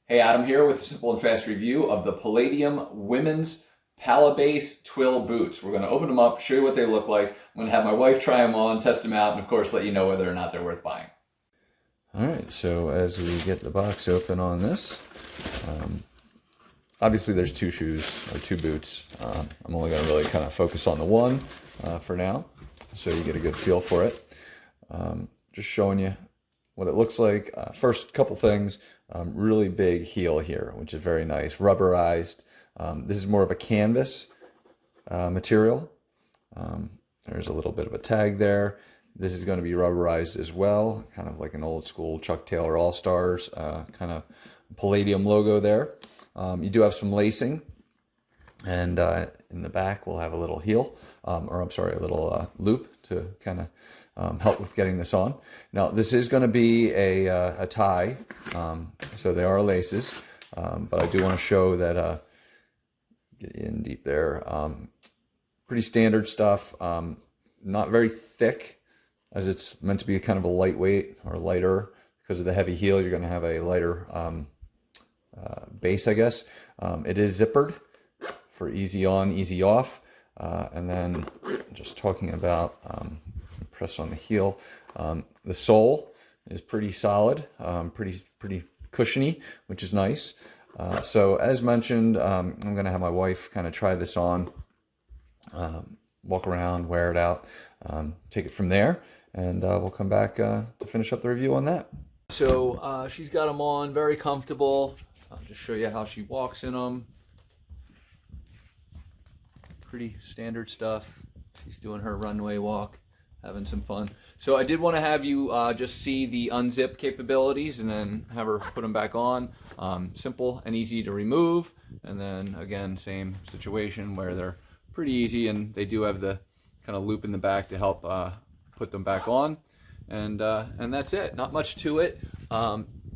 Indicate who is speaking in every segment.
Speaker 1: Hey, Adam here with a simple and fast review of the Palladium Women's Pallabase Twill boots. We're going to open them up, show you what they look like. I'm going to have my wife try them on, test them out, and of course let you know whether or not they're worth buying.
Speaker 2: All right, so as we get the box open on this, obviously there's two shoes, or two boots. I'm only going to really kind of focus on the one for now, so you get a good feel for it. Just showing you what it looks like. First couple things, really big heel here, which is very nice, rubberized. This is more of a canvas material. There's a little bit of a tag there. This is going to be rubberized as well, kind of like an old school Chuck Taylor All-Stars kind of Palladium logo there. You do have some lacing, and in the back we'll have a little heel, a little loop to kind of help with getting this on. Now this is going to be a tie, so they are laces, but I do want to show that, get in deep there, pretty standard stuff, not very thick, as it's meant to be kind of a lightweight or lighter. Because of the heavy heel, you're going to have a lighter base, I guess. It is zippered for easy on, easy off. And then just talking about, press on the heel, the sole is pretty solid, pretty cushiony, which is nice. So as mentioned, I'm going to have my wife kind of try this on, walk around, wear it out, take it from there, and we'll come back to finish up the review on that. So she's got them on, very comfortable. I'll just show you how she walks in them. Pretty standard stuff. She's doing her runway walk, having some fun. So I did want to have you just see the unzip capabilities and then have her put them back on. Simple and easy to remove. And then again, same situation where they're pretty easy, and they do have the kind of loop in the back to help put them back on. And that's it. Not much to it.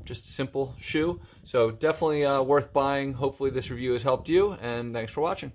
Speaker 2: Just a simple shoe. So definitely worth buying. Hopefully this review has helped you, and thanks for watching.